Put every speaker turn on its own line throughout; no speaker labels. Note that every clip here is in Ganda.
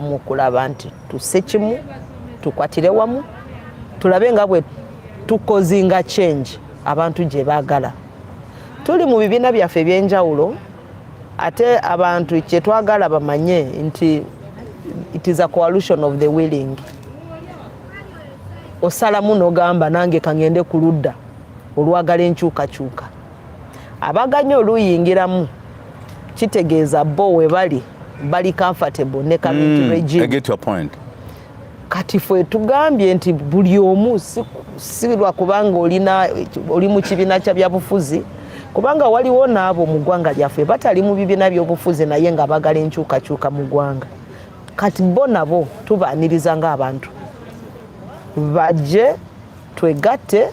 mukulaba nti tusse kimu tukwatire wamu tulabe nga bwe tukozinga change abantu gye baagala. Tuli mu bibiina byaffe ebyenjawulo ate abantu kye twagala bamanye nti it is a coalition of the willing. Osalamu n'ogamba nange kangende ku ludda olwagala enkyukakyuka. Abaganya oluyingiramu kitegeeza bo we bali comfortable ne current regime.
I get your point.
Kati fwe tugambye nti buli omu si lwa kubanga oli mu kibiina kya byabufuzi kubanga waliwo n'abo mu ggwanga lyaffe batali mu bibiina by'obufuzi naye nga bagala enkyukakyuka mu ggwanga. Kati bo nabo tubaaniriza ng'abantu bajje twegatte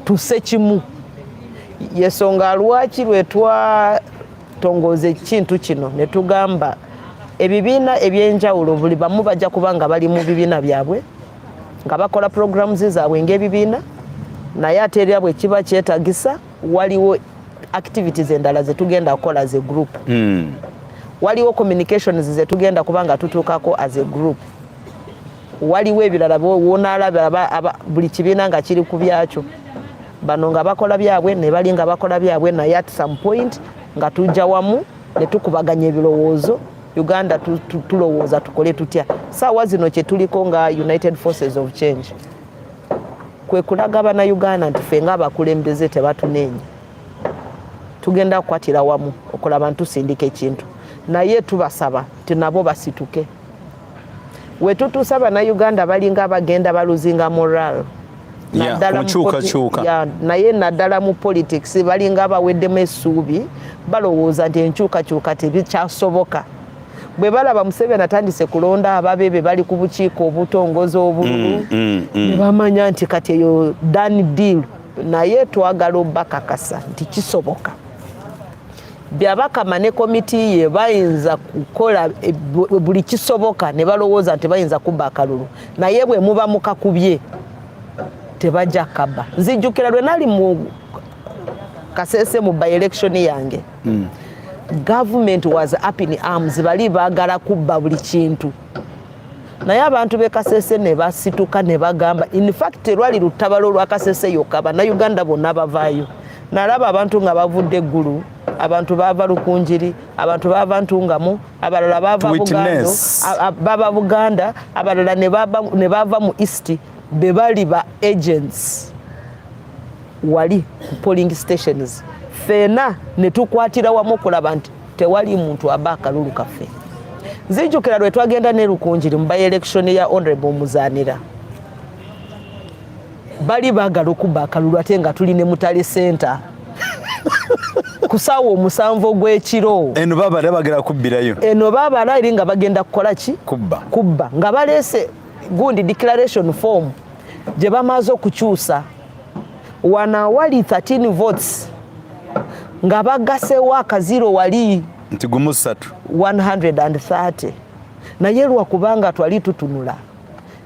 tusse kimu. Yensonga lwaki lwe twatongoza ekintu kino ne tugamba ebibiina ebyenjawulo buli bamu bajja kubanga bali mu bibiina byabwe nga bakola programs zaabwe ng'ebibiina naye ate era bwe kiba kyetagisa waliwo activities endala ze tugenda kukola as a group. Waliwo communications ze tugenda kubanga tutuukako as a group. Waliwo ebirala wonaalaba buli kibiina nga kiri ku byakyo bano nga bakola byabwe ne bali nga bakola byabwe naye at some point nga tujja wamu ne tukubaganya ebirowoozo Uganda tulowooza tukole tutya. Saawa zino kye tuliko nga United Forces of Change kwe kulaga bana Uganda nti ffe ng'abakulembeze tebatunenya tugenda kukwatira wamu okulaba ntusindika ekintu naye tubasaba nti nabo basituke. We tutuusa bana Uganda balinga abagenda baluzinga moral naye naddala mu politics balinga abaweddemu essuubi balowooza nti enkyukakyuka tebikyasoboka. Bwe balaba Museveni atandise kulonda ababe bali ku bukiiko obutongoza obululu ne bamanya nti kati eyo done deal naye twagala obbakakasa nti kisoboka. Byabakama ne komiti ye bayinza kukola buli kisoboka ne balowooza nti bayinza kubba akalulu naye bwe muba mukakubye tebajja kaba. Nzijjukira lwe nali mu Kasese mu by election yange government was up in arms bali baagala kubba buli kintu naye abantu be Kasese ne basituka ne bagamba in fact lwali lutabalo lwa Kasese yokka bannayuganda bonna bavaayo. Nalaba abantu nga bavudde eggulu, abantu baava Lukunjiri, abantu baava Ntungamu, abalala baava Buganda, abalala ne bava mu East be bali ba agents wali ku polling stations. Fena ne tukwatira wamu kulaba nti tewali muntu aba akalulu kaffe. Nzijjukira lwe twagenda ne Lukunjiri mu by election ya Honorable Muzanira. Bali baagala okubba akalulu ate nga tuli ne Mutale Center. Kusaawa omusanvu gw'ekiro. Eno baabala bagenda kubbirayo. Eno baabala eri nga bagenda kukola ki? Kubba. Nga baleese gundi declaration form gye bamaze okukyusa. Wana wali 13 votes. Nga bagasewo akaziro wali nti gumu 3 130. Naye lwakubanga twali tutunula.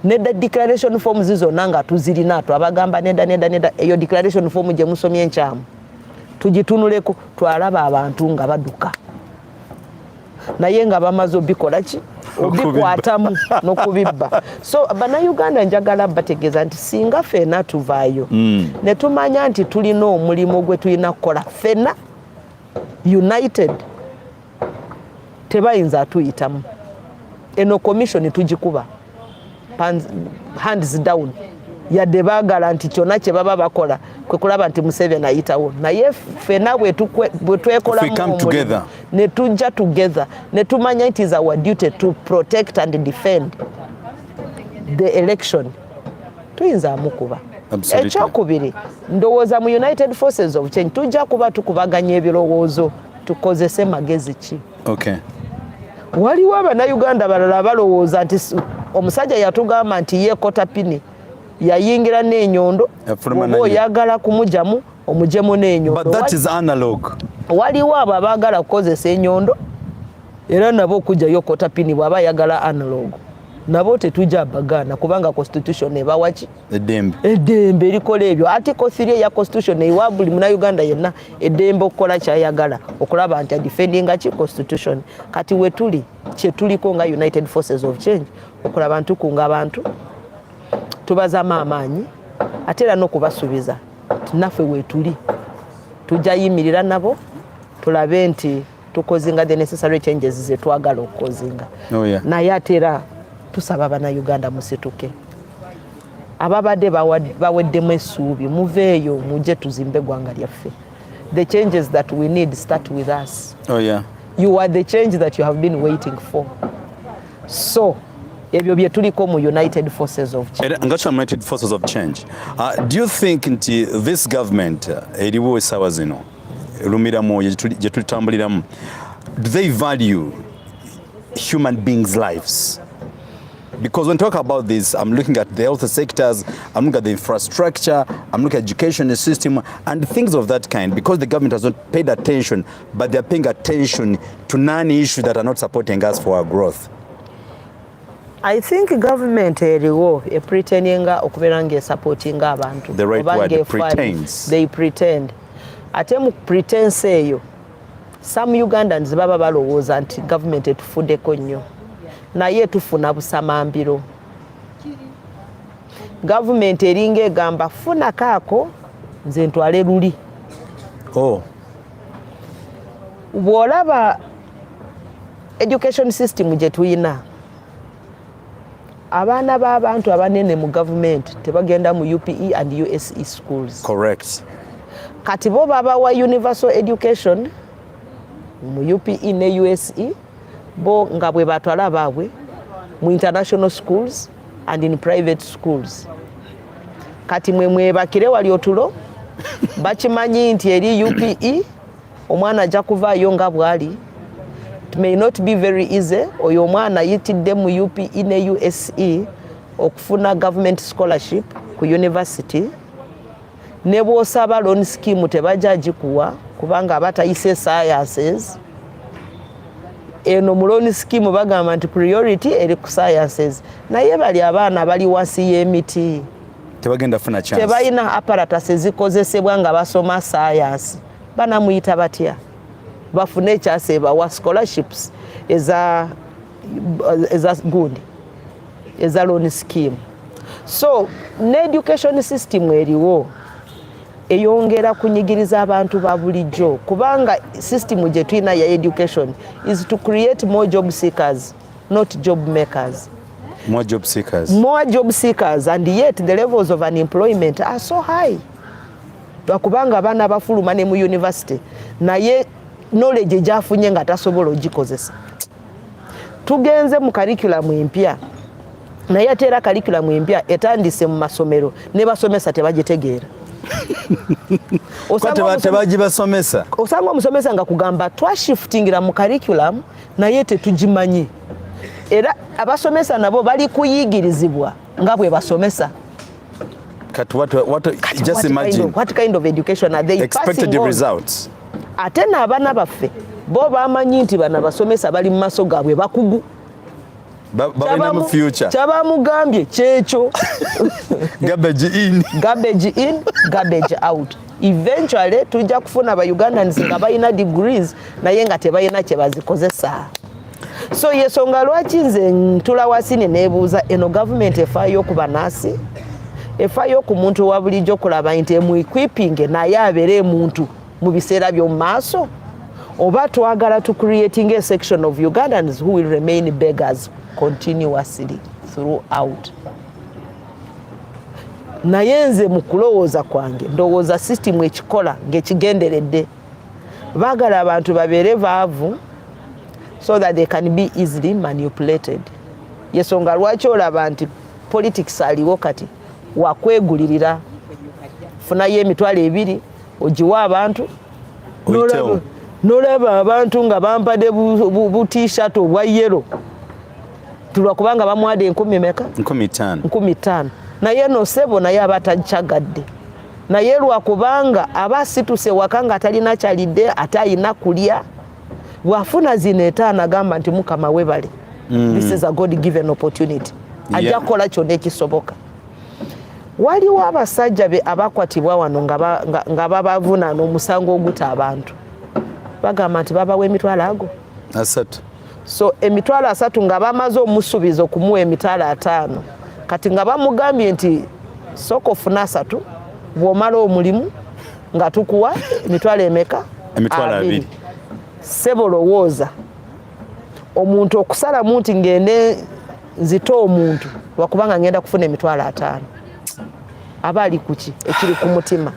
Nedda declaration form zizo nanga tuzirina twabagamba nedda eyo declaration form gye musomye enkyamu tugitunuleko twalaba abantu nga baduka naye nga bamaze obikola ki obikwatamu n'okubibba. So bannayuganda njagala bategeeza nti singa fena tuvaayo ne tumanya nti tulina omulimu gwe tulina kukola fena united tebayinza atuyitamu. Eno commission tugikuba hands down yadde baagala nti kyonna kye baba bakola kwe kulaba nti Museveni ayitawo naye fena bwe twekolamu ne tujja together ne tumanya it is our duty to protect and defend the election tuyinza amukuba. Ekyokubiri ndowooza mu United Forces of Change tujja kuba tukubaganya ebirowoozo tukozese magezi ki. Waliwo abannayuganda balala balowooza nti omusajja yatugamba nti ye kotapini yayingira n'enyondo oba oyagala kumugyamu omujemu n'enyondo. But that is analog. Waliwo abo abaagala kukozesa enyondo era nabo okujjayo kotapini bw'aba ayagala analog. nabo tetujja bagana kubanga constitution ebawachi
eddembe
likola ebyo. Article 3 ya constitution ewa buli muna Uganda yenna eddembe okukola kyayagala okulaba nti defending chi constitution. Kati we tuli kye tuliko nga United Forces of Change okulaba ntukunga abantu tubazama amaanyi ate era n'okubasuubiza naffe we tuli tujja yimirira nabo tulabe nti tukozinga the necessary changes ze twagala okukozinga. Naye ate era tusaba bana Uganda musituke ababadde baweddemu essuubi muveeyo mujje tuzimbe eggwanga lyaffe. The changes that we need start with us. You are the change that you have been waiting for. So ebyo bye tuliko mu United Forces of Change.
United Forces of Change. Do you think nti this government eriwo esawa zino lumiramu gye tulitambuliramu, do they value human beings' lives? Because when talk about this, I'm looking at the health sectors, I'm looking at the infrastructure, I'm looking at education system and things of that kind, because the government has not paid attention, but they're paying attention to non-issues that are not supporting us for our growth.
I think government eriwo pretendinga okubeera nga supporting abantu.
The right word, pretends.
They pretend. Ate mu pretense eyo some Ugandans baba balowooza nti government etufuddeko nnyo naye tufuna busamambiro. Government eringa egamba funa kaako nze ntwale luli. Bw'olaba education system gye tuyina abaana b'abantu abanene mu government tebagenda mu UPE and USE schools.
Correct.
Kati bo babawa universal education mu UPE ne USE bo nga bwe batwala baabwe mu international schools and in private schools. Kati mwe bakire wali otulo bakimanyi nti eri UPE omwana ajja kuvaayo nga bwali. It may not be very easy oyo omwana yitidde mu UPE ne USE okufuna government scholarship ku university ne bw'osaba loan scheme tebajja gikuwa kubanga batayise sciences. Eno mu loan scheme bagamba nti priority eri ku sciences naye bali abaana bali wansi y'emiti
tebagenda funa chance,
tebalina apparatus ezikozesebwa nga basoma science. Banamuyita batya bafune ekyase bawa scholarships eza gundi eza loan scheme. So ne education system eriwo eyongera kunyigiriza abantu ba bulijjo kubanga system gye tulina ya education is to create more job seekers, not job makers.
More job seekers.
More job seekers, and yet the levels of unemployment are so high. Bakubanga bana bafuluma ne mu university naye knowledge gyafunye nga tasobola ogikozesa. Tugenze mu curriculum empya naye ate era curriculum empya etandise mu masomero ne basomesa tebagitegeera.
Tebagibasomesa.
Osanga omusomesa nga kugamba twashiftingira mu curriculum naye tetugimanyi. Era abasomesa nabo bali kuyigirizibwa nga bwe basomesa.
Just imagine
what kind of education are they
expected the results.
Ate n'abaana baffe bo bamanyi nti bana basomesa bali mu maaso gaabwe bakugu.
Babina mu future.
Kyabamugambye kyekyo.
Garbage in,
garbage out. Eventually tujja kufuna aba Ugandans nga balina degrees naye nga tebalina kye bazikozesa. So yesonga lwaki nze ntula wasini neebuuza eno government efaayo ku banaasi, efaayo ku muntu wa bulijjo kulaba nti equipping naye abeere muntu mu biseera by'omu maaso, oba twagala to creating a section of Ugandans who will remain beggars continuously throughout. Naye nze mu kulowooza kwange ndowooza system ekikola ng'ekigenderedde baagala abantu babeere baavu so that they can be easily manipulated. Yesonga lwaki olaba nti politics aliwo kati wakwegulirira funayo emitwalo 2 ogiwa abantu nolaba abantu nga bampadde bu t-shirt obwa yellow tulwa kubanga bamwade 15,000 naye no sebo naye abatakyagadde naye lwa kubanga abasituse wakanga atalina kyalidde atayina kulya wafuna zino 5 agamba nti mukama webale This is a God given opportunity. Ajja kukola kyonna ekisoboka. Waliwo abasajja abakwatibwa wano nga babavunaana omusango oguta abantu. Bagamba nti babawa emitwalo ago
3.
So emitwalo 3 nga bamaze omusuubiza okumuwa emitwalo 5. Kati nga bamugambye nti sooka ofuna 3 bw'omala omulimu nga tukuwa emitwalo emeka?
Emitwalo 2.
Ssebo lowooza omuntu okusalamu nti ngende nzita omuntu lwakubanga ngenda kufuna emitwalo 5 aba ali kuki ekiri ku mutima.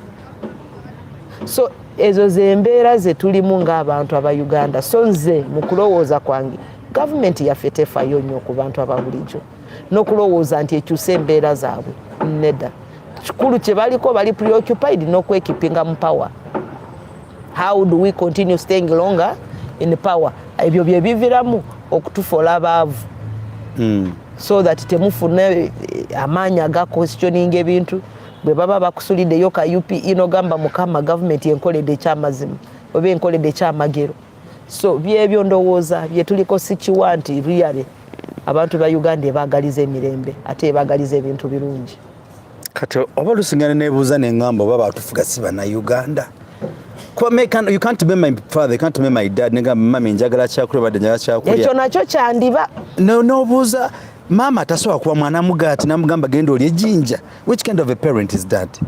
So ezo zembeera ze tulimu ng'abantu aba Uganda. So nze mu kulowooza kwange gavumenti yaffe tefaayo nnyo ku bantu ababulijjo n'okulowooza nti ekyusa embeera zaabwe nedda. Kikulu kye baliko bali preoccupied n'okwekipinga mu power. How do we continue staying longer in power? Ebyo bye biviramu okutufola abaavu. So that temufune amaanyi aga questioning ebintu bwe baba bakusuliddeyo ka UPE n'ogamba mukama gavumenti enkoledde ekyamazima oba enkoledde ekyamagero. So byebyo ndowooza bye tuliko sikiwa nti really abantu ba Uganda ebaagaliza emirembe ate ebaagaliza ebintu birungi.
Kati oba lusingana nebuuza neŋŋamba oba batufuga si bana Uganda. You can't be my father, you can't be my dad. Nigga, mami njagala kyakulya badde njagala kyakulya.
Ekyo nakyo kyandiba.
No buuza mama tasobola kuba mwana mugaati namugamba genda olye ejjinja. Which kind of a parent is that?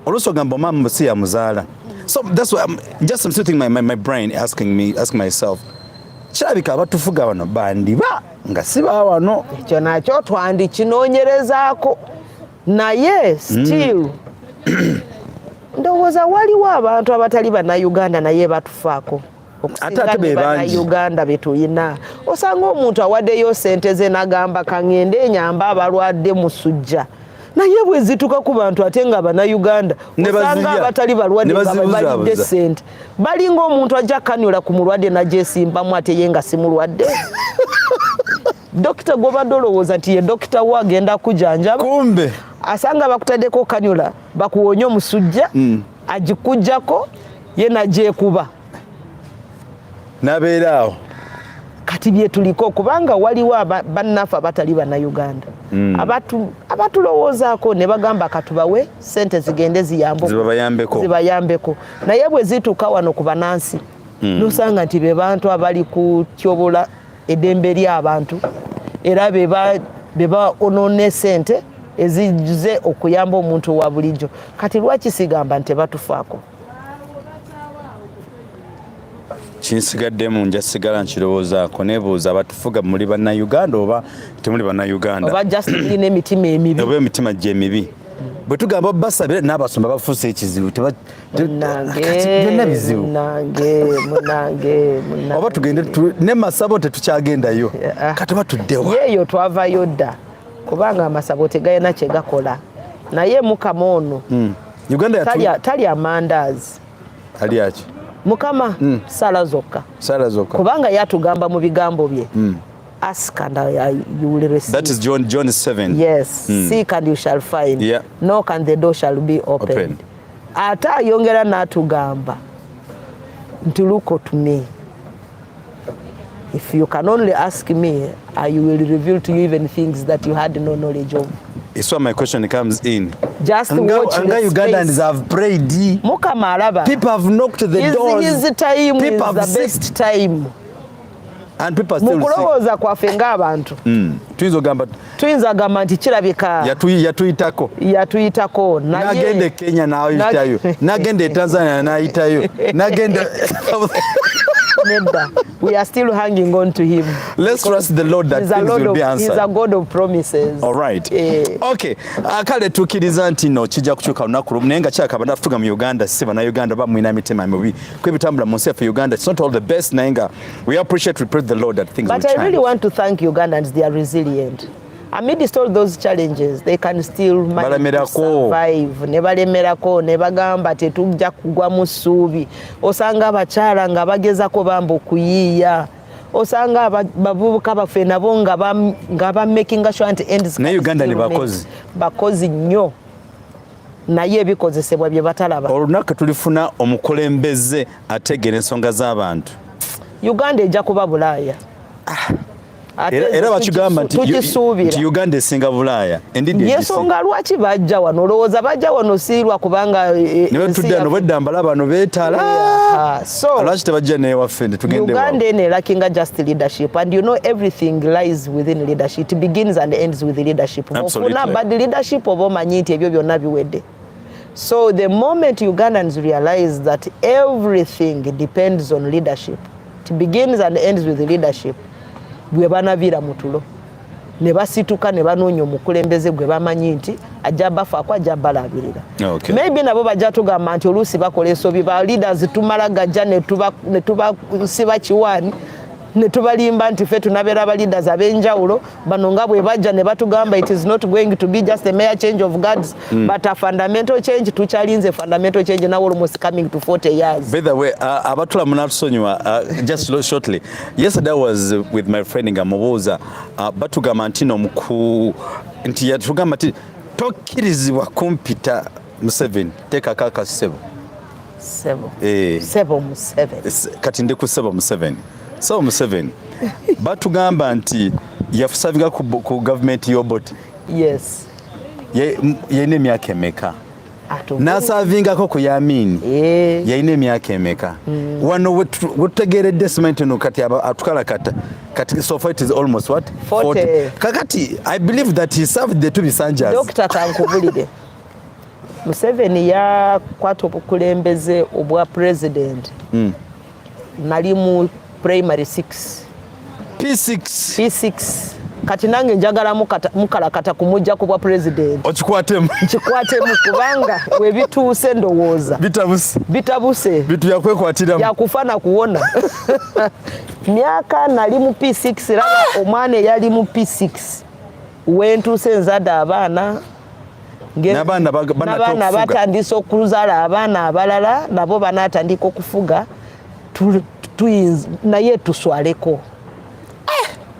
Oluusi ogamba mama si yamuzaala. So that's why I'm sitting my brain asking myself. Kirabika abatufuga wano bandiba nga si baawano.
Ekyo nakyo twandikinoonyerezaako naye still ndowooza waliwo abantu abatali bannayuganda naye batufaako okusinga bannayuganda betuyina. Osanga omuntu awaddeyo sente ze n'agamba kaŋŋende enyamba abalwadde musujja naye bwe zituuka ku bantu ate nga bannayuganda osanga abatali balwadde balidde sente balinga omuntu ajja kanula ku mulwadde nagyesimbamu ate ye nga si mulwadde. Dokita gw'obadde olowooza nti ye dokita wo agenda kujanjaba
kumbe
asanga bakutaddeko kanula bakuwonya omusujja agikujjako ye nagyekuba
nabeeraawo.
kati bye tuliko kubanga waliwo bannaffe abatali bannayuganda abatulowoozaako ne bagamba katubawe sente zigende zibayambeko naye bwe zituuka wano ku banansi nosanga nti be bantu abali kutyobola eddembe ly'abantu era beba onone sente ezijuze okuyamba omuntu wa bulijjo. Kati lwaki sigamba nti batufaako?
Kinsigaddemu nja sigala nkirowoozaako nebuuza abatufuga muli bannayuganda oba temuli bannayuganda
oba just mulina emitima emibi
oba emitima gye emibi. Bwe tugamba basabire n'abasumba bafuuse ekizibu byonna bizibu
munange
oba tugende ne Masabo tetukyagendayo kati oba tuddewa
yeeyo twavayo dda kubanga Amasabo tegayina kye gakola naye mukama ono
Uganda
tali amandaazi
aliaki
mukama sala zokka kubanga yatugamba mu bigambo bye ask and you will receive.
That is John 7.
Yes. Seek and you shall find.
Yeah.
Knock and the door shall be opened. Ate ayongera n'atugamba nti look to me. If you can only ask me, I will reveal to you even things that you had no knowledge of.
It's why my question comes in.
Just watch the
Ugandans have prayed.
Mukama alaba.
People have knocked the doors.
His time is the best time.
And people still
mukulowooza kwaffe ng'abantu tuyinza gamba nti kirabika yatuyitako
nagenda e Kenya n'ayitayo nagenda e Tanzania n'ayitayo nagenda
nedda. We are still hanging on to him.
Let's trust the Lord that things will be answered.
He's a God of promises.
All right. Okay. Kale tukkiriza nti no kijja kukyuka lunaku lumu naye nga kyakaba nafuga mu Uganda si bannayuganda ba mwina emitima mibi kwebitambula mu nsi yaffe Uganda. It's not all the best naye nga we appreciate, we praise the Lord that things will change.
But I really want to thank Ugandans. They are resilient. Amidst all those challenges, they can still manage to survive. Ne balemerako ne bagamba tetujja kugwa mu ssuubi. Osanga abakyala nga bagezako bamba okuyiiya. Osanga bavubuka baffe nabo nga ba making sure nti ends.
Ne Uganda ne
bakozi nnyo. Naye ebikozesebwa bye batalaba.
Olunaku tulifuna omukulembeze ategera ensonga z'abantu.
Uganda ejja kuba Bulaaya.
era bakigamba nti Uganda esinga Bulaaya
yensonga lwaki bajja wano olowooza bajja wano siirwa kubanga
ne batudde wano beddambala bano beetala lwaki tebajja newaffe netugende
Uganda ene lacking just leadership, and you know everything lies within leadership. It begins and ends with leadership.
Absolutely.
But the leadership of omanyi nti ebyo byonna biwedde. So the moment Ugandans realize that everything depends on leadership, it begins and ends with leadership, bwe banavira mutulo ne basituka ne banoonya omukulembeze gwe bamanyi nti ajja bafaako ajja balabirira. Maybe nabo bajja tugamba nti oluusi bakola ensobi ba leaders tumala gajja ne tubasiba kiwaani ne tubalimba nti ffe tunabeera ba leaders ab'enjawulo bano nga bwe bajja ne batugamba it is not going to be just a mere change of guards but a fundamental change. Tukyalinze fundamental change now almost coming to 40 years.
By the way, abatula munatusonyiwa just shortly. Yesterday I was with my friend Ngamubuuza batugamba nti nti yatugamba nti tokkirizibwa kumpita Museveni teeka kaka ssebo Museveni kati ndi ku ssebo Museveni. So Museveni batugamba nti yafusavinga ku government y'Obote.
Yes.
Yayina emyaka emeka? N'asavingako ku Yamini yayina emyaka emeka? Wano wetutegeeredde simenti no kati atukala kati so far it is almost what? 40. Kakati I believe that he served the two Bisanjas.
Dr. Kankubulire Museveni yakwata obukulembeze obwa president nali mu primary 6 P6 kati nange njagala mukalakata kumujja ku bwa president
okikwatemu
kubanga we bituuse ndowooza bitabuse
bitu yakwekwatiramu
yakufana kuwona myaka nali mu P6 raba omwana yali mu P6 wentuuse nzadde abaana n'abaana batandise okuzaala abaana abalala nabo banaatandika okufuga naye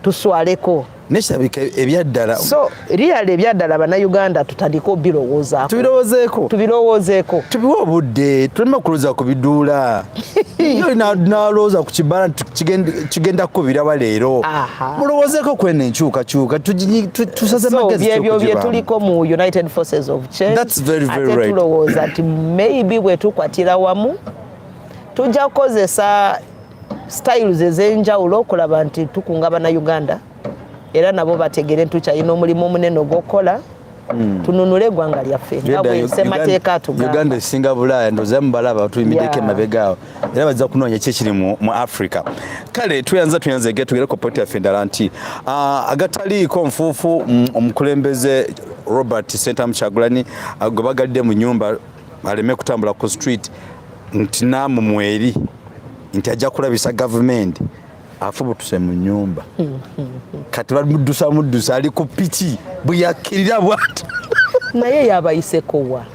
tuswaleko
neshabika ebyaddala.
So really ebyaddala bannayuganda tutandika obirowoozaako tubirowoozeeko
tubiwa obudde tulema kulooza ku biduula yo nalooza ku kibala kigenda kubiraba leero mulowoozeeko kwena enkyukakyuka tusaze magezi
byebyo bye tuliko mu United Forces of Change.
That's very right.
Tulowooza nti maybe bwe tukwatira wamu tujja kukozesa styles ez'enjawulo okulaba nti tukunga bannayuganda era nabo bategere tukyalina omulimu omunene ogw'okukola tununule eggwanga lyaffe nga bwensemateeka atugamba.
Uganda esinga Bulaaya ndowooza mubalaba tuyimiddeko emabega awo era bajja kunoonya ki ekiri mu Africa. Kale tuyanze tugere ku pointi yaffe endala nti agataliiko nfuufu omukulembeze Robert Sentamu Kyagulanyi gwe bagadde mu nnyumba aleme kutambula ku street nti namumweri nti ajja kulabisa gavumenti afubutuse mu nnyumba kati bamuddusa ali ku piki bweyakkirira bwati
naye yabayisekowa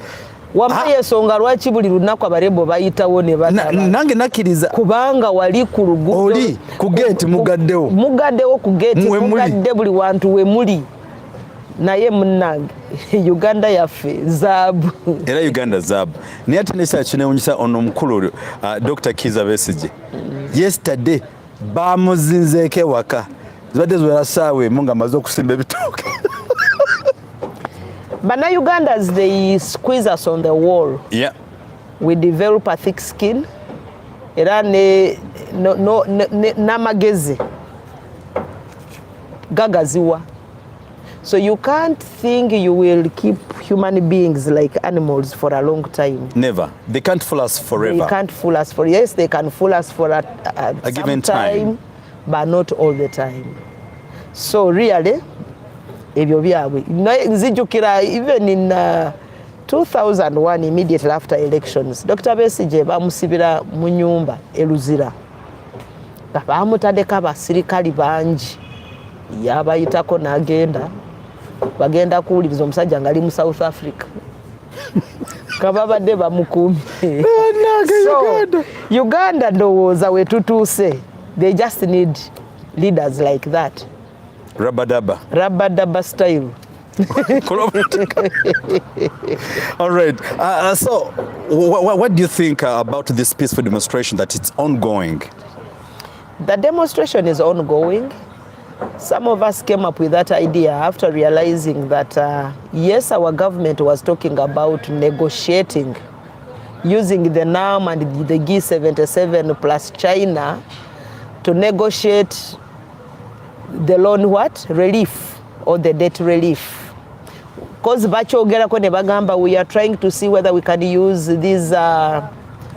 wamma ensonga lwaki buli lunaku abarebo bayitawo ne
nange nakkiriza
kubanga wali ku luguudo
oli ku geeti mugaddewo
ku geeti mugadde buli wantu we muli naye munnange Uganda yaffe zaabu
era Uganda zaabu naye ate nesa kinewunyisa ono omukulu Dr. Kiriza Abyogedde yesterday bamuzinzeeko ewaka zibadde ziwera ssaawa emu nga amaze okusimba ebitooke.
Bannayugandans they squeeze us on the wall.
Yeah.
We develop a thick skin era n'amagezi gagaziwa. So you can't think you will keep human beings like animals for a long time.
Never. They can't fool us forever.
They can't fool us for, yes, they can fool us for a
given time,
but not all the time. So really, ebyo byabwe. Nzijukira even in 2001, immediately after elections, Dr. Besigye bamusibira mu nnyumba Eluzira. Bamutaddeko abasirikali bangi. Yabayitako n'agenda. Bagenda kuwuliriza omusajja nga ali mu South Africa. Kababadde bamukumye. So Uganda ndowooza we tutuuse. They just need leaders like that. Rabadaba style.
All right. So what do you think about this peaceful demonstration that it's ongoing?
The demonstration is ongoing. Some of us came up with that idea after realizing that, yes, our government was talking about negotiating using the NAM and the G77 plus China to negotiate the loan relief or the debt relief. Because Kyogereko ne bagamba, we are trying to see whether we can use these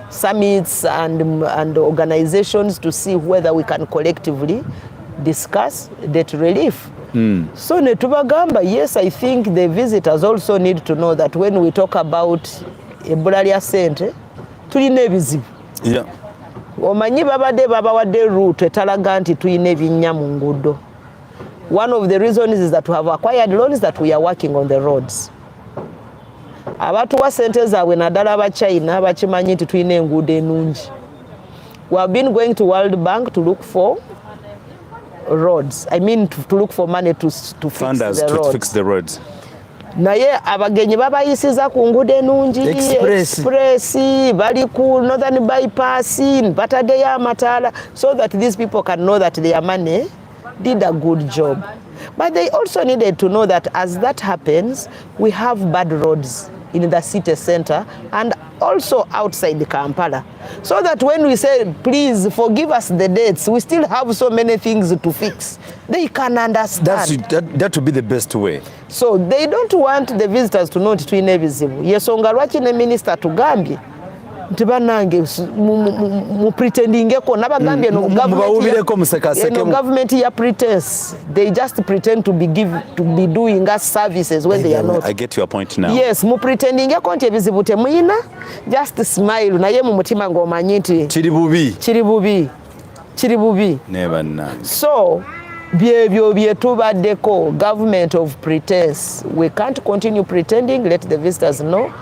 summits and organizations to see whether we can collectively discuss debt relief. So ne tubagamba, yes, I think the visitors also need to know that when we talk about ebbula lya ssente tulina ebizibu.
Yeah.
Omanyi babawadde route etalaga nti tulina ebinnya mu nguudo. One of the reasons is that we have acquired loans that we are working on the roads. Abatuwa ssente zaabwe naddala aba China bakimanyi nti tulina enguudo ennungi. We have been going to World Bank to look for roads. I mean to look for money to fix the roads. Naye abagenyi babayisiza ku nguudo ennungi express bali ku northern bypass bataddeyo amataala so that these people can know that their money did a good job. But they also needed to know that as that happens, we have bad roads in the city center and also outside Kampala. So that when we say, please forgive us the debts, we still have so many things to fix. They can understand.
That would be the best way.
So they don't want the visitors to know twine bizibu. Yesonga lwaki ne minister tugambye nti banange mu pretendingeko nabagambye no government ya pretense. They just pretend to be doing us services when they are not.
I get your point now.
Yes, mu pretendingeko nti ebizibu temuyina, just smile naye mu mutima ng'omanyi nti kiri bubi.
Never know.
So byebyo byetubaddeko, government of pretense. We can't continue pretending. Let the visitors know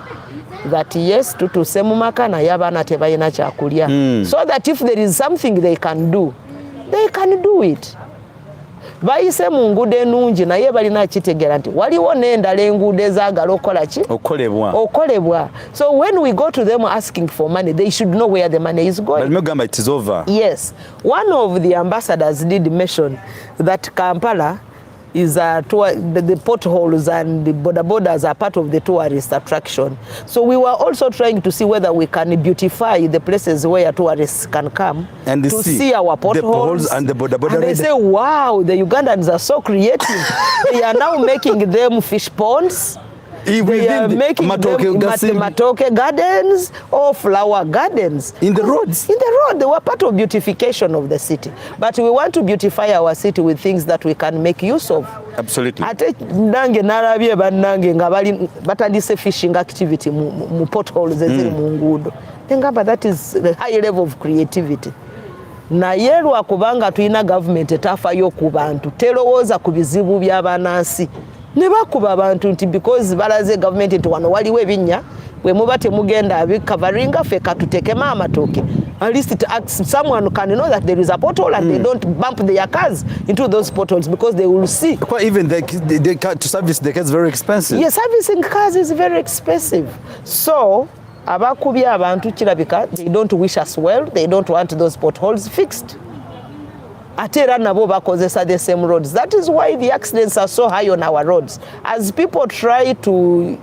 that yes, tutuse mu maka naye abaana tebalina kyakulya. So that if there is something they can do it. Bayise mu nguudo ennungi naye balina kitegeera nti waliwo n'endala enguudo ezaagala okukola ki? Okolebwa. So when we go to them asking for money, they should know where the money is going.
But it is over.
Yes. One of the ambassadors did mention that Kampala is the potholes and the borders are part of the tourist attraction. So we were also trying to see whether we can beautify the places where tourists can come
and
to see our potholes
and the border.
And they say, wow, the Ugandans are so creative. They are now making them fish ponds. They are making matoke gardens or flower gardens.
In the roads?
In the road. They were part of beautification of the city. But we want to beautify our city with things that we can make use of.
Absolutely.
Ate nange narabye bannange nga batandise fishing activity mu potholes eziri mu nguudo. Ngamba that is the high level of creativity. Naye lwakubanga tulina government etafaayo ku bantu terowooza ku bizibu by'abannansi. Ne bakuba abantu nti because balaze government nti wano waliwo ebinnya bwe muba temugenda abikavaringa ffe katutekemu amatooke. At least someone can know that there is a pothole and they don't bump their cars into those potholes because they will see.
Well, even to service the cars is very expensive.
Yes, servicing cars is very expensive. So abakubye abantu kirabika they don't wish us well. They don't want those potholes fixed. Atera nabo bakozesa the same roads. That is why the accidents are so high on our roads. As people try to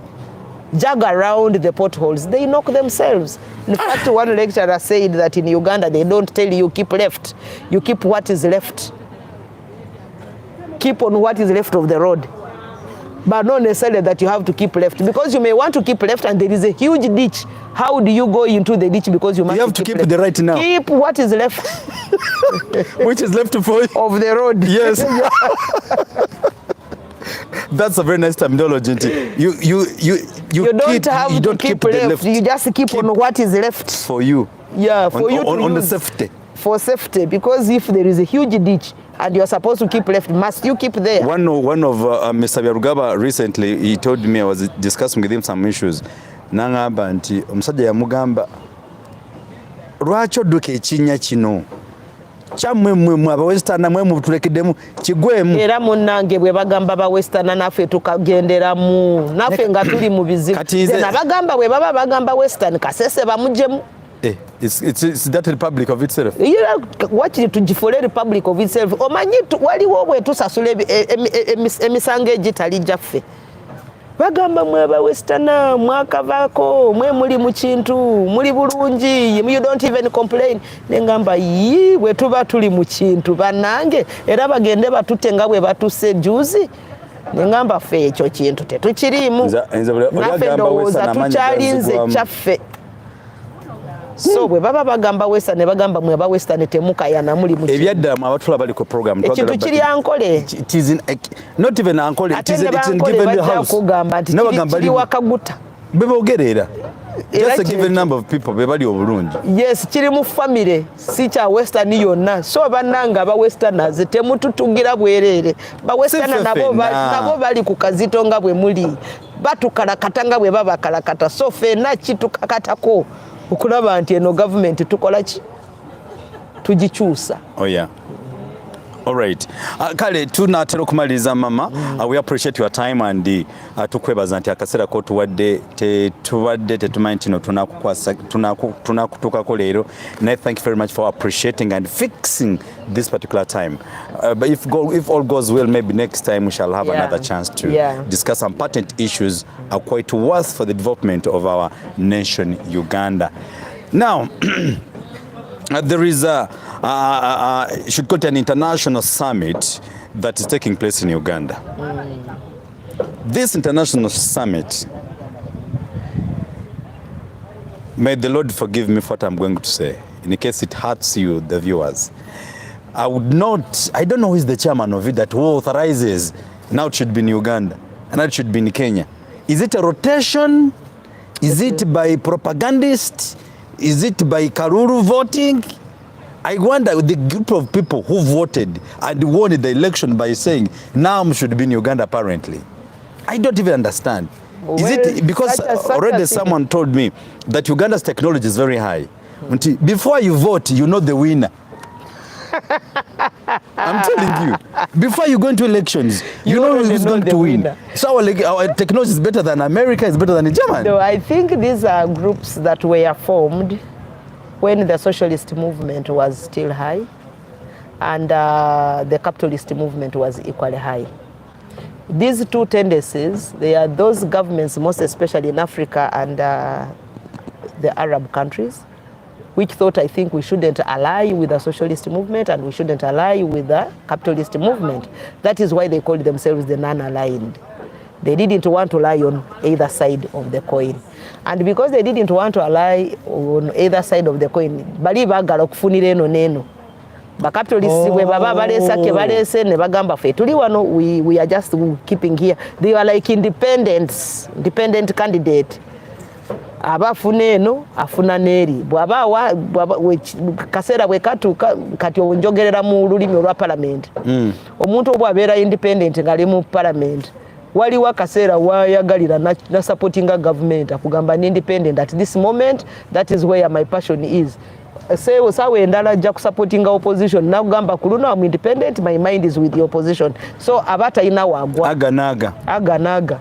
jog around the potholes, they knock themselves. In fact, one lecturer said that in Uganda they don't tell you keep left, you keep what is left. Keep on what is left of the road. But not necessarily that you have to keep left, because you may want to keep left and there is a huge ditch. How do you go into the ditch because you have
to keep the right now?
Keep what is left.
Which is left for you?
Of the road.
Yes. That's a very nice terminology. You don't have to keep left.
You just keep on what is left.
For you.
Yeah, for you to
on the
use.
safety.
For safety, because if there is a huge ditch and you're supposed to keep left, must you keep there?
One of Mr. Byarugaba recently, he told me, I was discussing with him some issues. Nangamba nti omusajja yamugamba lwaki odduka ekinnya kino kyammwe mmwe abawestana mwe mutulekeddemu kigwemu.
Era munnange bwe bagamba bawestana naffe tukagenderamu naffe nga tuli mu bizibu. Nabagamba bwe baba bagamba western kasese bamuggyemu.
It's that republic of itself.
Wakiri tugifole republic of itself. Omanyi waliwo bwe tusasula emisango egitali gyaffe. Bagamba mwe aba western mwakavaako mwe muli mu kintu muli bulungi you don't even complain. Nengamba yi bwe tuba tuli mu kintu banange era bagende batutte nga bwe batuse juzi. Nengamba ffe ekyo kintu tetukirimu. Naffe ndowooza tukyalinze kyaffe. So bwe baba bagamba western ne bagamba mwe aba western temukayana muli mu
ebyadda mu abatula bali ku program
ekintu kiri ankole
it is not even ankole it is given the house
kugamba nti kiri wakaguta
bebogerera just a given number of people bebali obulungi
yes kiri mu family si kya western yonna so bananga aba westerners temututugira bwerere ba western nabo bali ku kazito nga bwe muli batukalakata nga bwe baba kalakata so fena kitukakatako okulaba nti eno government tukola ki tugikyusa.
Oh yeah. All right. Kale tunatera okumaliriza mama. We appreciate your time and tukwebaza nti akaseera ko tuwadde tetumanyi kino tunakutukako leero. And I thank you very much for appreciating and fixing this particular time. But if all goes well, maybe next time we shall have another chance to discuss some pertinent issues quite worth for the development of our nation, Uganda. Now, there is should call it an international summit that is taking place in Uganda. This international summit, may the Lord forgive me for what I'm going to say, in case it hurts you, the viewers. I don't know who is the chairman of it that authorizes now it should be in Uganda and now it should be in Kenya. Is it a rotation? Is it by propagandists? Is it by Karuru voting? I wonder the group of people who voted and won the election by saying NAM should be in Uganda apparently. I don't even understand. Well, is it because already someone told me that Uganda's technology is very high. Before you vote, you know the winner. I'm telling you, before you go into elections, you know who's going to win. So our technology is better than America, it's better than Germany. No,
I think these are groups that were formed when the socialist movement was still high and the capitalist movement was equally high. These two tendencies, they are those governments, most especially in Africa and the Arab countries, which thought, I think, we shouldn't ally with the socialist movement and we shouldn't ally with the capitalist movement. That is why they called themselves the non-aligned. They didn't want to lie on either side of the coin. And because they didn't want to ally on either side of the coin, bali bagala okufunira eno neno. Bakapitalists we baba balesa ke balese ne bagamba fe tuli wano we are just keeping here. They are like independent candidate. Abafuna eno afuna neri bwaba kaseera bwe katuuka kati onjogerera mu lulimi olwa parliament omuntu obwabeera independent ngali mu parliament waliwo akaseera wayagalira na supporting government akugamba ni independent at this moment that is where my passion is sawe endala ajja kusupporting opposition nakugamba kuluna am independent my mind is with the opposition so abata ina wagwa aganaga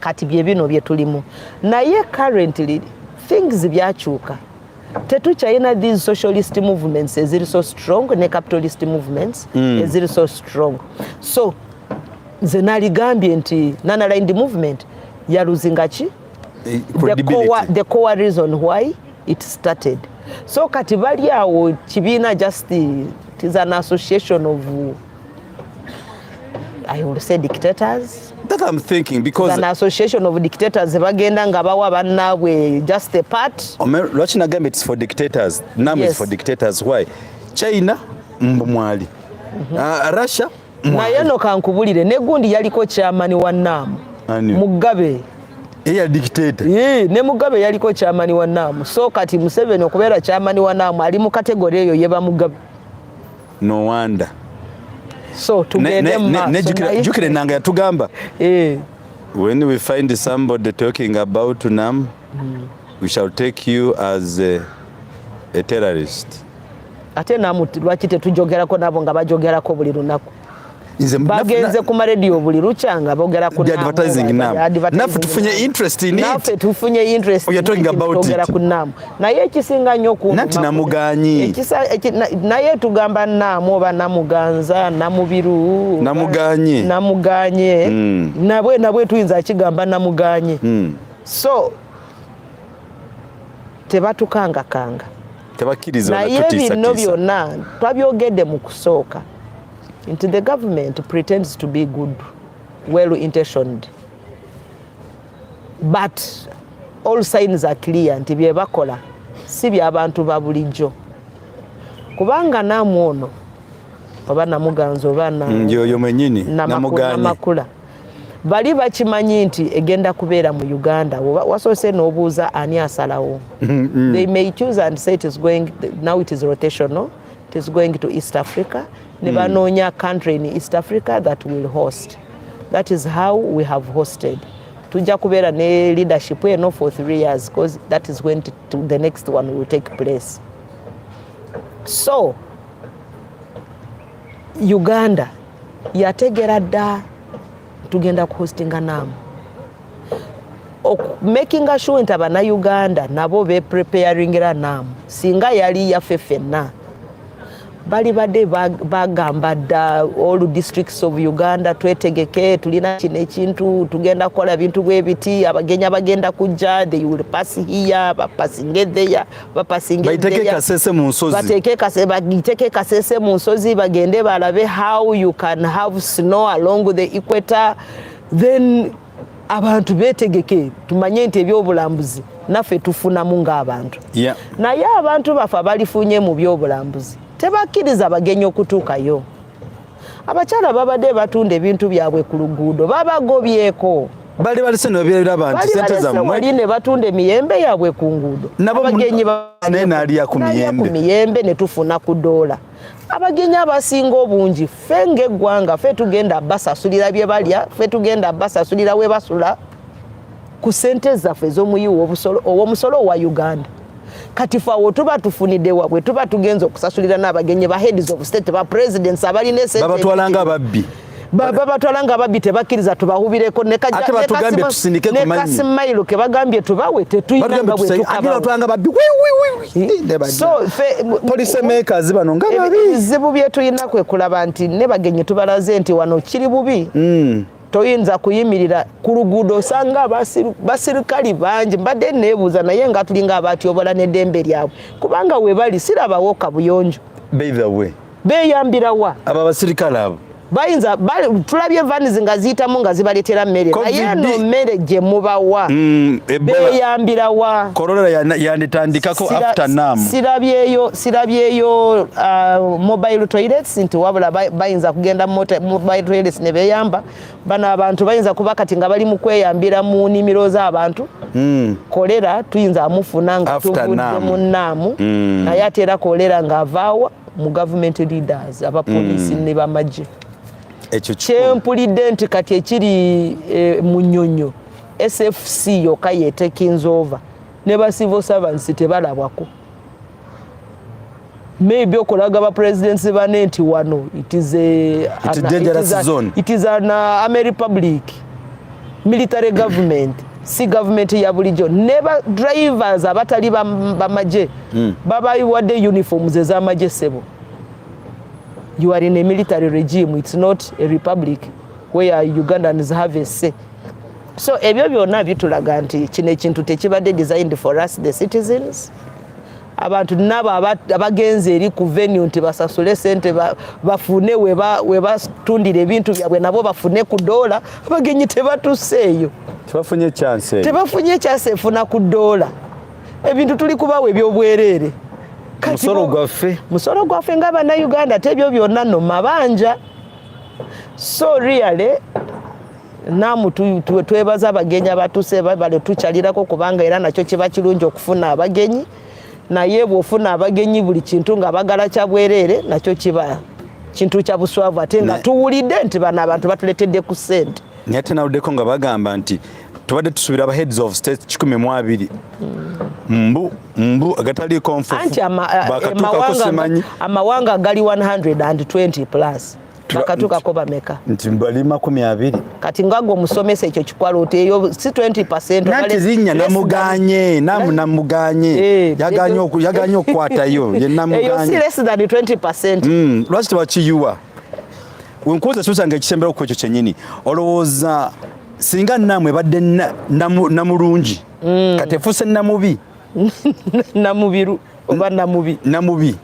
kati byebino byetulimu naye currently things byachuka tetuchayina these socialist movements eziri so strong ne capitalist movements eziri so strong so nze naligambye nti non-aligned movement yaluzinga ki the core reason why it started so kati bali awo kibiina just it is an association of I would say dictators.
That I'm thinking because
an association of dictators bagenda nga bawa bannaabwe just a part.
Lwaki nagamba it's for dictators. NAM is for dictators. Why? China mwali. Russia
naye no kankubulire ne gundi yaliko chairman wa NAM. Mugabe.
Eya dictator.
Ne Mugabe yaliko chairman wa NAM. So kati Museveni okubeera chairman wa NAM ali mu category eyo yeba Mugabe.
No wonder.
So
jukire nanga yatugamba when we find somebody talking about NAM we shall take you as a terrorist.
Ate NAM lwaki tetujogerako nabo nga bajogerako buli lunaku bagenze ku radio buli luchanga bogera ku
advertising nam nafu tufunye interest in it
nafu tufunye interest
we are talking about
bogera ku nam naye kisinga nnyo ku
nati namuganyi
naye tugamba namu oba namuganza namubiru namuganye nabwe tuyinza kigamba namuganye so tebatukanga
tebakiriza
naye bino byonna twabyogedde mu kusooka nti the government pretends to be good, well intentioned, but all signs are clear nti bye bakola si by'abantu ba bulijjo kubanga namwo ono oba namuganza oba
yoyo mwenyini
namakula bali bakimanyi nti egenda kubeera mu Uganda wasoose n'obuuza ani asalawo they may choose and say it is going now it is rotational, it is going to East Africa ne banoonya country in East Africa that will host. That is how we have hosted. Tujja kubeera ne leadership eno for 3 years because that is when the next one will take place. So Uganda yategera dda tugenda kuhostinga namu making sure nti Uganda nabo be preparing era namu singa yali yaffe ffenna bali badde bagamba dda all districts of Uganda twetegeke tulina kino ekintu tugenda kukola bintu bwe biti abagenyi bagenda kujja they will pass here bapasinge there
baiteke kasese mu nsozi
bagiteke kasese mu nsozi bagende balabe how you can have snow along the equator then abantu betegeke tumanye nti ebyobulambuzi naffe tufunamu ng'abantu naye abantu bafa balifunye mu byobulambuzi tebakiriza bagenyi okutuukayo abakyala babadde batunda ebintu byabwe ku luguudo babagobyeko
bali balise nobyera abantu sente zammwe
ne batunda emiyembe yabwe ku nguudo abagenyi
naliya ku
miyembe ne tufuna ku doola abagenyi abasinga obungi ffe ng'eggwanga ffe tugenda basasulira bye balya ffe tugenda basasulira we basula ku sente zaffe ez'omuyiwa ow'omusolo wa Uganda kati faawo tuba tufunidde wabwe tuba tugenza okusasulira n'abagenyi ba heads of state ba presidents abalina esente
babatwalanga ababbi
babatwalanga ababbi tebakkiriza tubahubireko ne Kasimayiro ke bagambye tubawe tetuyina nga bwe tukaba so
police makers bano nga babi
ebizibu bye tulina kwe kulaba nti ne bagenyi tubalaze nti wano kiri bubi toyinza kuyimirira ku luguudo osanga basirikali bangi mbadde neebuuza naye nga tulinga abatyobola n'eddembe lyabwe kubanga we bali sirabawo kabuyonjo beeyambira wa
abo abasirikale abo
bayinza tulabye vanizi nga ziyitamu nga zibaletera mmere naye no mmere gye mubawa beeyambira wa
korona yanditandikako after namu
sirabyeyo mobile toilets nti wabula bayinza kugenda mobile toilets ne beeyamba bano abantu bayinza kuba kati nga bali mu kweyambira mu nnimiro z'abantu kolera tuyinza amufuna nga tuvudde mu naamu naye ate era kolera ng'avaawa mu government leaders abapoliisi ne bamagye kyempulidde nti kati ekiri mu nnyonnyo SFC yokka yetekinze over ne ba civil servants tebalabwako maybe okulaga ba presidents bane nti wano it is an republic military government si government ya bulijjo ne ba drivers abatali bamagye babayiwadde uniforms ez'amagye sebo. You are in a military regime, it's not a republic where Ugandans have a say. So ebyo byonna bitulaga nti kino ekintu tekibadde designed for us the citizens. Abantu nabo abagenze eri ku venue nti basasule sente bafune we batundira ebintu byabwe nabo bafune ku dola abagenyi tebatuseeyo
tebafunye chance
efuna ku dola ebintu tuli kubawe ebyobwereere musolo gwaffe ng'abana Uganda tebyo byonna no mabanja. So really namu twebaza abagenyi abatuse bale tukyalirako kubanga era nakyo kiba kirungi okufuna abagenyi naye bw'ofuna abagenyi buli kintu nga bagala kya bwereere nakyo kiba kintu kya buswavu ate nga tuwulidde nti bano abantu batuletedde ku ssente
naye ate nawuddeko nga bagamba nti tubadde tusubira aba heads of state 12 mbu agataliiko nfufu
anti amawanga gali 120 plus bakatuka ko bameka
nti mbali 20
kati ngago musomesa ekyo kikwalo oteyo si 20%
nati zinya namuganye namuganye yaganye okwata yo ye namuganye
eyo si less than 20%.
Lwaki tebakiyuwa wenkuza susanga ekisembera ku ekyo kyenyini olowooza singa namwe badde namulungi kati efuse namubi
namubiru oba namubi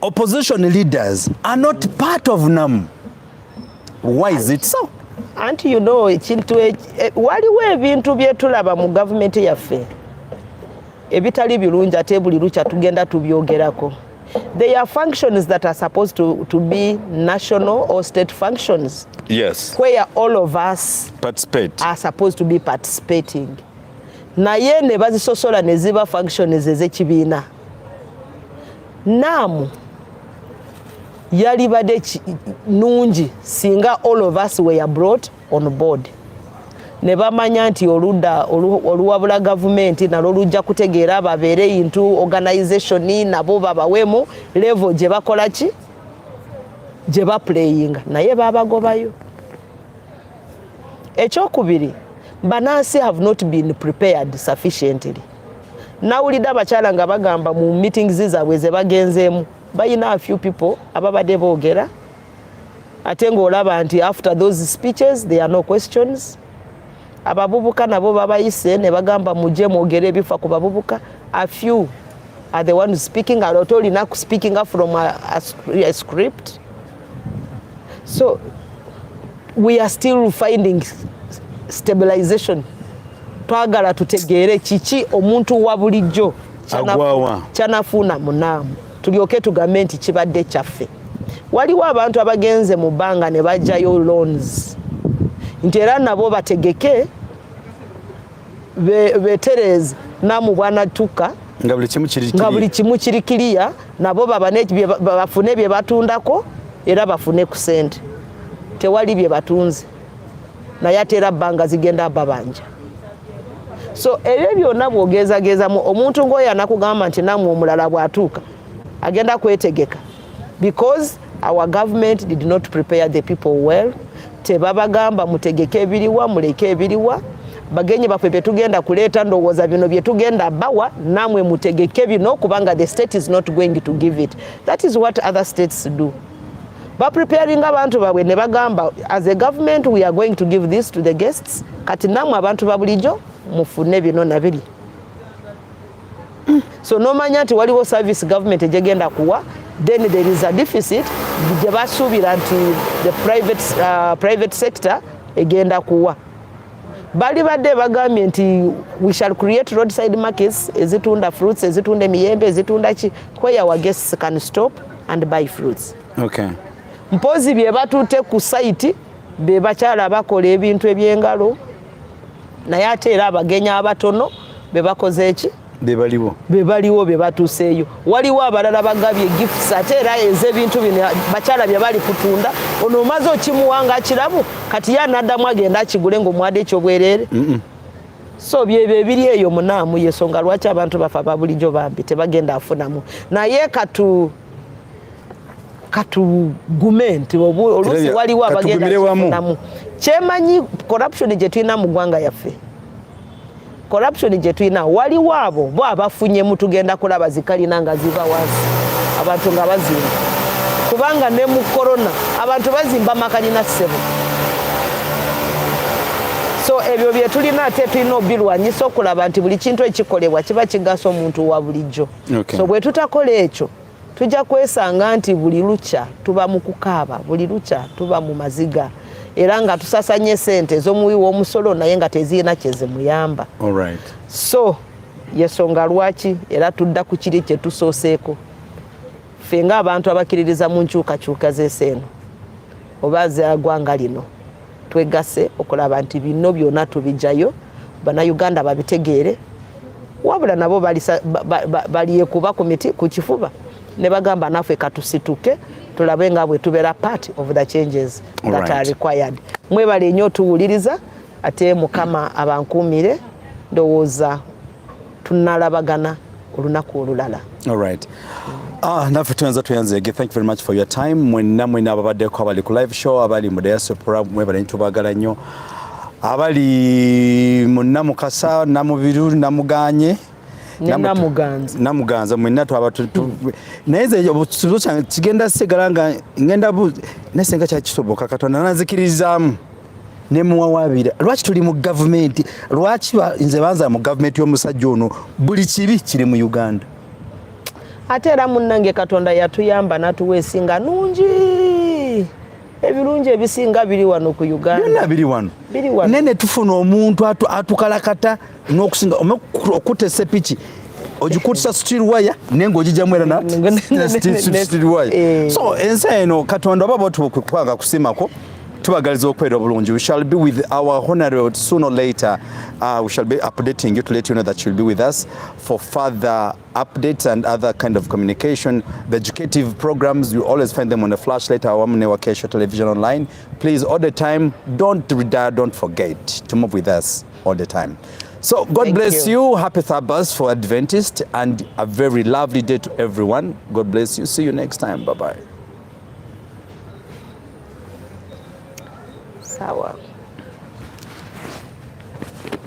opposition leaders are not part of NAM. Why is it so?
Anti you know ekintu waliwo ebintu byetulaba mu government yaffe ebitali birungi ate buli lucha tugenda tubyogerako. They are functions that are supposed to be national or state functions.
Yes.
Where all of us are supposed to be participating. Naye ne bazisosola ne ziba functions ez'ekibiina. NAM yali bade nungi singa all of us were brought on board. Ne bamanya nti oluwabula government nalo lujja kutegeera babeere into organization nabo babawemu level gye bakola ki gye baplaying naye babagobayo. Ekyokubiri, Banansi have not been prepared sufficiently. Nawulidde abakyala nga bagamba mu meetings zaabwe ze bagenzeemu bayina a few people ababadde boogera ate ng'olaba nti after those speeches there are no questions. Ababubuka nabo babayise ne bagamba mujje mwogere ebifa ku babubuka. A few are the ones speaking, are olina speaking from a script. So we are still finding stabilization. Twagala tutegeere kiki omuntu wa bulijjo kyanafuna munaamu tulyoke tugambe nti kibadde kyaffe. Waliwo abantu abagenze mu bbanga ne bajjayo loans nti era nabo bategeke betereze namu bwana tuka
nga buli kimu
kiri kiriya nabo bafune bye batundako era bafune ku sente. Tewali bye batunze naye ate era bbanga zigenda babanja. So ebyo byonna bwogezagezamu omuntu ng'oyo anakugamba nti namu omulala bw'atuuka agenda kwetegeka because our government did not prepare the people well. Tebabagamba mutegeke ebiriwa muleke ebiriwa bagenyi baffe bye tugenda kuleeta ndowooza bino bye tugenda bawa namwe mutegeke bino kubanga the state is not going to give it. That is what other states do. Preparing abantu babwe ne bagamba as a government we are going to give this to the guests kati namwe abantu babulijjo mufune bino na biri. So nomanya nti waliwo service government egenda kuwa then there is a deficit gye basuubira nti the private sector egenda kuwa. Bali badde bagambye nti we shall create roadside markets ezitunda fruits ezitunda emiyembe ezitunda ki where our guests can stop and buy fruits.
Okay.
Mpozi bye batuute ku site be bakyala bakola ebintu eby'engalo naye ate era abagenya abatono be bakoze eki be baliwo be batuuseeyo. Waliwo abalala bagabye gifts ate era ez'ebintu bino bakyala bye bali kutunda ono omaze okimuwanga akirabu kati ye anaddamu agenda akigule ng'omwadde ekyobwereere. So byebyo ebiri eyo munaamu yensonga lwaki abantu bafa babulijjo bambi tebagenda afunamu naye katugume nti oluusi waliwo abagenda afunamu. Kyemanyi corruption gye tulina mu ggwanga yaffe corruption gye tulina waliwo abo bo abafunyemu tugenda kulaba zikalina nga ziva wansi abantu nga bazimba kubanga ne mu corona abantu bazimba makalina ssebo. So ebyo bye tulina ate tulina obirwanyisa okulaba nti buli kintu ekikolebwa kiba kigasa omuntu wa bulijjo. So bwe tutakola ekyo tujja kwesanga nti buli lukya tuba mu kukaaba buli lukya tuba mu maziga era nga tusasanye sente ez'omuwi w'omusolo naye nga tezirina kyezimuyamba. So yensonga lwaki era tudda ku kiri kye tusooseeko ffe ng'abantu abakkiririza mu nkyukakyuka z'ensi eno oba z'eggwanga lino twegase okulaba nti bino byonna tubijjayo bannayuganda babitegeere wabula nabo baliyekuba ku kifuba ne bagamba naffe katusituke tulabe nga bwe tubeera part of the changes that are required. Mwebale nnyo tuwuliriza ate Mukama abankuumire ndowooza tunalabagana olunaku olulala.
Naffe tuyanze again. Thank you very much for your time. Mwenna ababaddeko abali ku live show, abali mu diaspora, mwebale ntubagala nnyo. Abali mu Namukasa, Namubiru, Namuganye, Namuganza mwenna twabatu naye obusuzo kyange kigenda sigala nga ngenda nesenga kyakisoboka Katonda nanzikirizaamu ne muwawabira. Lwaki tuli mu gavumenti? Lwaki nze banza mu gavumenti y'omusajja ono? Buli kibi kiri mu Uganda.
Ate era munnange Katonda yatuyamba natuweesinga nungi. Ebirungi ebisinga biri wano ku Uganda.
Byonna biri wano. Nene tufuna omuntu atukalakata n'okusinga okutesa piki. Ogikutisa steel wire nengo ogijjamu era na steel wire. So ensi eno Katonda baba tukwanga kusimako. Tubagaliza okwera obulungi. We shall be with our honorable sooner or later. We shall be updating you to let you know that you'll be with us for further updates and other kind of communication. The educative programs, you always find them on the Flashlight, our Wakesha television online. Please, all the time, don't retire, don't forget to move with us all the time. So God bless you. Happy Sabbath for Adventist and a very lovely day to everyone. God bless you. See you next time. Bye-bye.
Sawa.